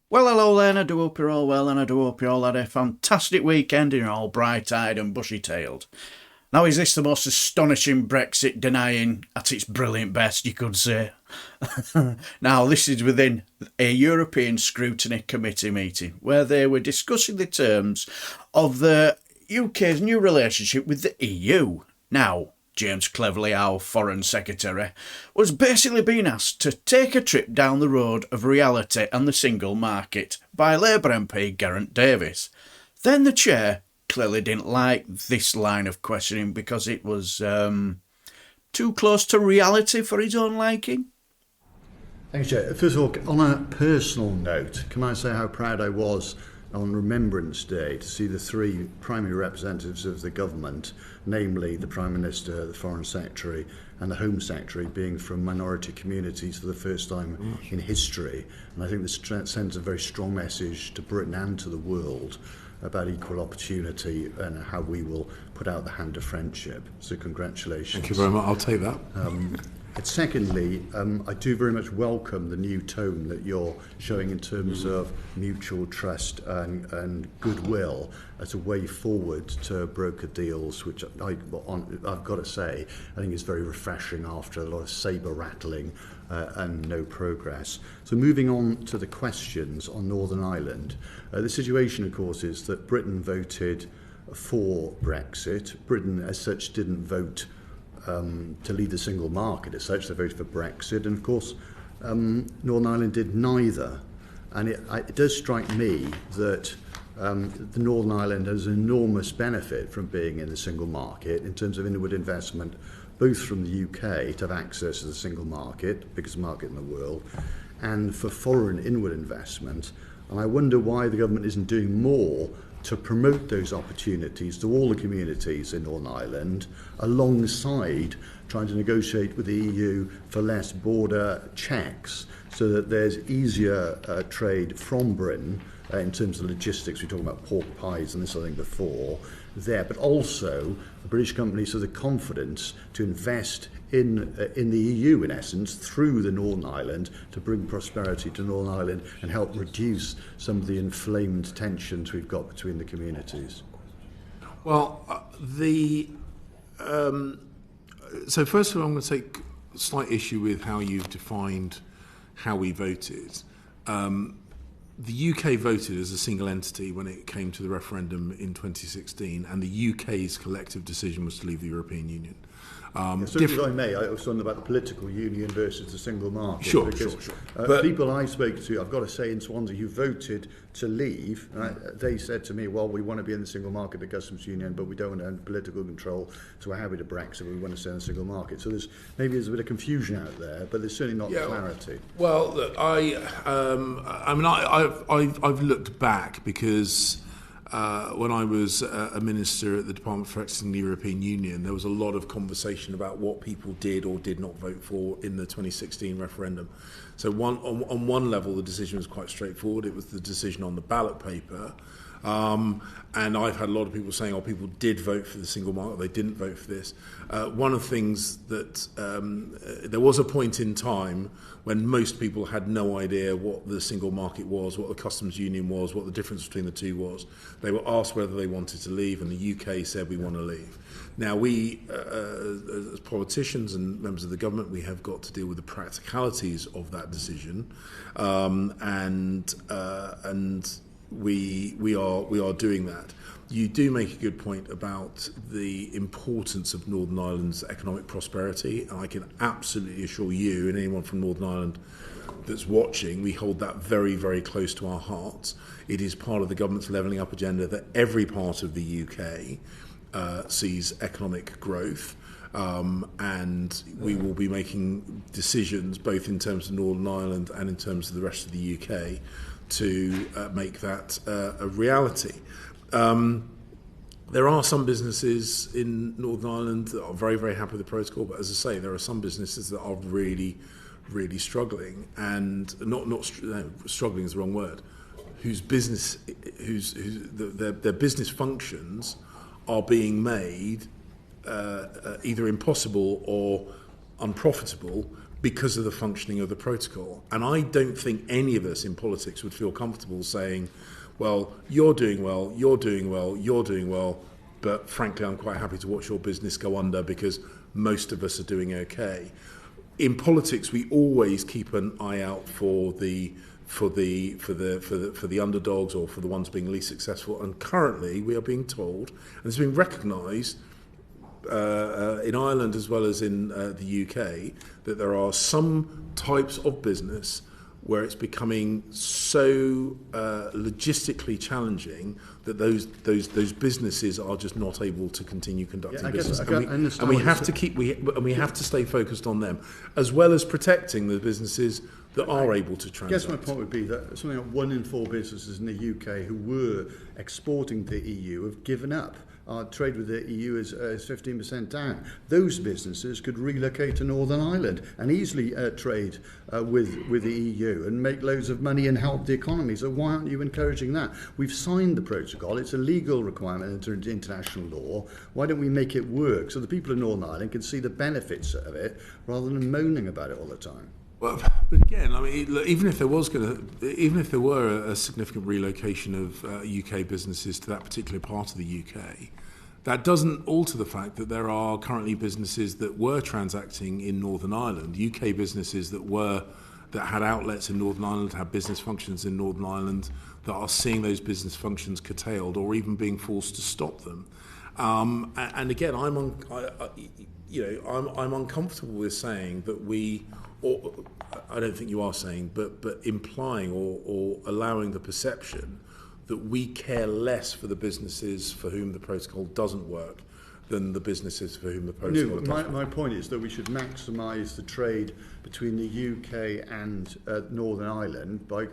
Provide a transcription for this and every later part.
Well, hello then, I do hope you're all well and I do hope you all had a fantastic weekend and you're all bright-eyed and bushy-tailed. Now, is this the most astonishing Brexit denying at its brilliant best, you could say? Now, this is within a European Scrutiny Committee meeting where they were discussing the terms of the UK's new relationship with the EU. Now, James Cleverly, our Foreign Secretary, was basically being asked to take a trip down the road of reality and the single market by Labour MP Geraint Davies. Then the chair clearly didn't like this line of questioning because it was too close to reality for his own liking. Thanks, Joe. First of all, on a personal note, can I say how proud I was on Remembrance Day to see the three primary representatives of the government, namely the Prime Minister, the Foreign Secretary and the Home Secretary, being from minority communities for the first time in history. And I think this sends a very strong message to Britain and to the world about equal opportunity and how we will put out the hand of friendship. So congratulations. Thank you very much. I'll take that. And secondly, I do very much welcome the new tone that you're showing in terms of mutual trust and goodwill as a way forward to broker deals, which I've got to say, I think is very refreshing after a lot of sabre rattling and no progress. So moving on to the questions on Northern Ireland, the situation, of course, is that Britain voted for Brexit. Britain, as such, didn't vote to lead the single market as such. They voted for Brexit, and of course Northern Ireland did neither. And it does strike me that the Northern Ireland has enormous benefit from being in the single market in terms of inward investment, both from the UK to have access to the single market, biggest market in the world, and for foreign inward investment. And I wonder why the government isn't doing more to promote those opportunities to all the communities in Northern Ireland, alongside trying to negotiate with the EU for less border checks so that there's easier trade from Britain in terms of logistics. We talked about pork pies and this sort of thing before there, but also the British companies have the confidence to invest in the EU, in essence, through the Northern Ireland to bring prosperity to Northern Ireland and help reduce some of the inflamed tensions we've got between the communities. Well, so first of all, I'm going to take slight issue with how you've defined how we voted. The UK voted as a single entity when it came to the referendum in 2016, and the UK's collective decision was to leave the European Union. So if I may, I was talking about the political union versus the single market. Sure. But people I spoke to, I've got to say, in Swansea, who voted to leave, they said to me, well, we want to be in the single market, the customs union, but we don't want to have political control, so we're happy to Brexit, we want to stay in the single market. So there's a bit of confusion out there, but there's certainly not clarity. Well, look, I've looked back because when I was a minister at the Department for Exiting the European Union, there was a lot of conversation about what people did or did not vote for in the 2016 referendum. So on one level, the decision was quite straightforward. It was the decision on the ballot paper. And I've had a lot of people saying, people did vote for the single market, they didn't vote for this. One of the things that there was a point in time when most people had no idea what the single market was, what the customs union was, what the difference between the two was. They were asked whether they wanted to leave, and the UK said we want to leave. Now we, as politicians and members of the government, we have got to deal with the practicalities of that decision, and we are doing that. You do make a good point about the importance of Northern Ireland's economic prosperity, and I can absolutely assure you and anyone from Northern Ireland that's watching, we hold that very, very close to our hearts. It is part of the government's levelling up agenda that every part of the UK sees economic growth. And we will be making decisions both in terms of Northern Ireland and in terms of the rest of the UK to make that a reality. There are some businesses in Northern Ireland that are very, very happy with the protocol, but as I say, there are some businesses that are really, really struggling, and struggling is the wrong word, whose business, their business functions are being made either impossible or unprofitable because of the functioning of the protocol. And I don't think any of us in politics would feel comfortable saying, well, you're doing well, you're doing well, you're doing well, but frankly, I'm quite happy to watch your business go under because most of us are doing okay. In politics, we always keep an eye out for the underdogs or for the ones being least successful. And currently, we are being told, and it's been recognised in Ireland as well as in the UK, that there are some types of business where it's becoming so logistically challenging that those businesses are just not able to continue conducting business. And we have to stay focused on them, as well as protecting the businesses that are able to transact. I guess my point would be that something like 1 in 4 businesses in the UK who were exporting to the EU have given up. Our trade with the EU is 15% down. Those businesses could relocate to Northern Ireland and easily trade with the EU and make loads of money and help the economy. So why aren't you encouraging that? We've signed the protocol. It's a legal requirement under international law. Why don't we make it work so the people of Northern Ireland can see the benefits of it rather than moaning about it all the time? Well, but again, I mean, even if there were a significant relocation of UK businesses to that particular part of the UK, that doesn't alter the fact that there are currently businesses that were transacting in Northern Ireland, UK businesses that had outlets in Northern Ireland, had business functions in Northern Ireland, that are seeing those business functions curtailed or even being forced to stop them. And again, I'm uncomfortable with saying that or I don't think you are saying, but implying or allowing the perception that we care less for the businesses for whom the protocol doesn't work than the businesses for whom the protocol does work. My point is that we should maximise the trade between the UK and Northern Ireland by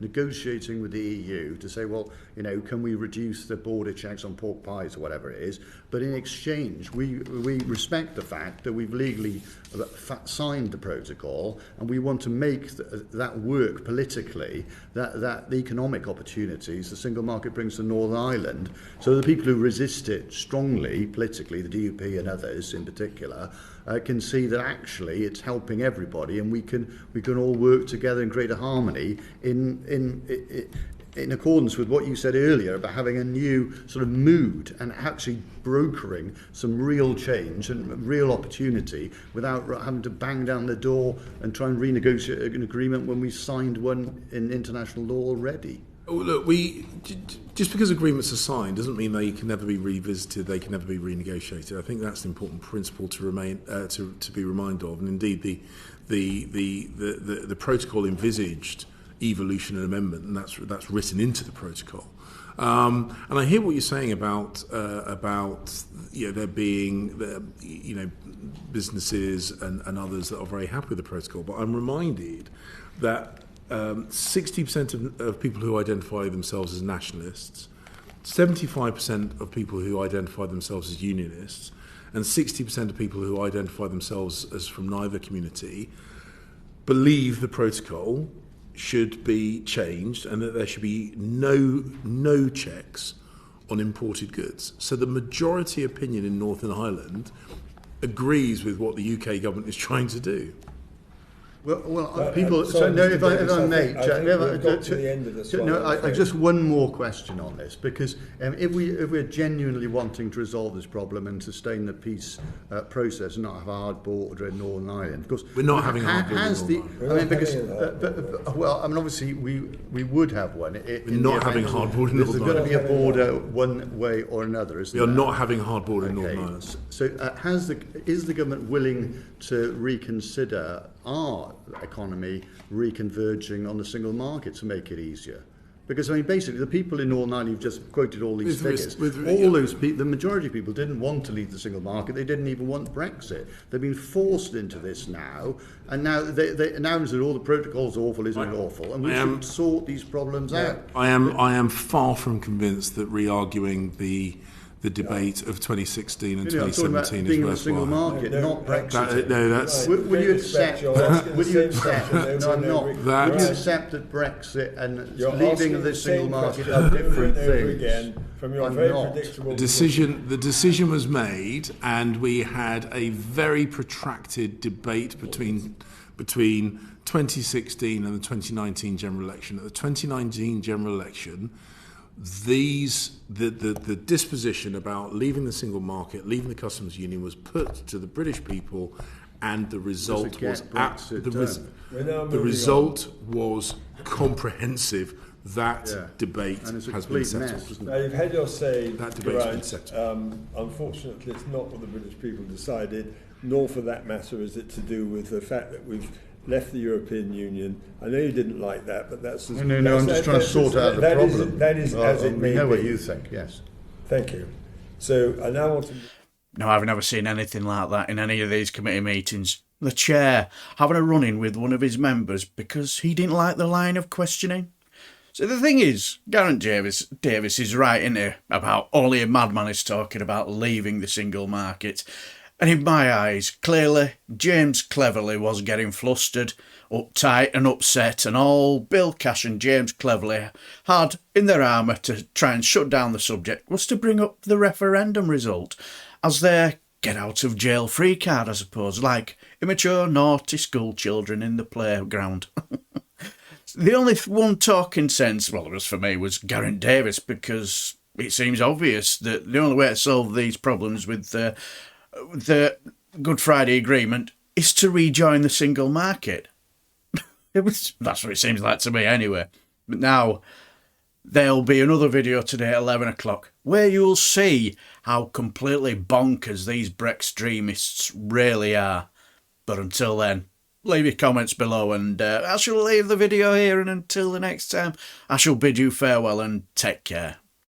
negotiating with the EU to say, well, can we reduce the border checks on pork pies or whatever it is? But in exchange, we respect the fact that we've legally signed the protocol, and we want to make that work politically, that the economic opportunities the single market brings to Northern Ireland. So the people who resist it strongly, politically, the DUP and others in particular, can see that actually it's helping everybody, and we can all work together in greater harmony in accordance with what you said earlier about having a new sort of mood and actually brokering some real change and real opportunity without having to bang down the door and try and renegotiate an agreement when we signed one in international law already. Oh, look, just because agreements are signed doesn't mean they can never be revisited, they can never be renegotiated. I think that's an important principle to be reminded of. And indeed, the protocol envisaged evolution and amendment, and that's written into the protocol. And I hear what you're saying about there being businesses and others that are very happy with the protocol. But I'm reminded that 60% of people who identify themselves as nationalists, 75% of people who identify themselves as unionists, and 60% of people who identify themselves as from neither community believe the protocol should be changed and that there should be no checks on imported goods. So the majority opinion in Northern Ireland agrees with what the UK government is trying to do. People. If I may, just one more question on this, because if we're genuinely wanting to resolve this problem and sustain the peace process and not have a hard border in Northern Ireland, of course, we're not having a hard border in Northern Ireland. Obviously we would have one. We're not having a hard border in Northern Ireland. There's going to be a border one way or another, isn't there? We are not having a hard border in Northern Ireland. So is the government willing to reconsider our economy reconverging on the single market to make it easier? Because, basically, the people in Northern Ireland, you've just quoted all these figures, those people, the majority of people didn't want to leave the single market. They didn't even want Brexit. They've been forced into this now, and now they announce that all the protocol's awful, isn't it awful? And we should sort these problems out. I am far from convinced that re-arguing the debate of 2016 and 2017 being is in the single market, not Brexit. That's. Will you accept? Will you accept? No, I'm not. Will you accept that Brexit and leaving the single market are different things? From your very predictable the decision was made, and we had a very protracted debate between between 2016 and the 2019 general election. At the 2019 general election, the disposition about leaving the single market, leaving the customs union, was put to the British people, and the result was the result was comprehensive. That debate has been settled. Now, you've had your say, That debate's been settled. unfortunately, it's not what the British people decided, nor for that matter is it to do with the fact that we've left the European Union. I know you didn't like that, but that's... No, I'm just trying to sort out the problem. That is as it may be. We know what you think, yes. Thank you. So I now want to... No, I've never seen anything like that in any of these committee meetings. The chair having a run-in with one of his members because he didn't like the line of questioning. So the thing is, Geraint Davies is right, isn't he, about only a madman is talking about leaving the single market. And in my eyes, clearly, James Cleverly was getting flustered, uptight and upset, and all Bill Cash and James Cleverly had in their armour to try and shut down the subject was to bring up the referendum result as their get-out-of-jail-free card, I suppose, like immature, naughty school children in the playground. The only one talking sense, well, it was for me, was Geraint Davies, because it seems obvious that the only way to solve these problems with the Good Friday Agreement is to rejoin the single market. That's what it seems like to me anyway. But now, there'll be another video today at 11 o'clock where you'll see how completely bonkers these Brextremists really are. But until then, leave your comments below, and I shall leave the video here, and until the next time, I shall bid you farewell and take care.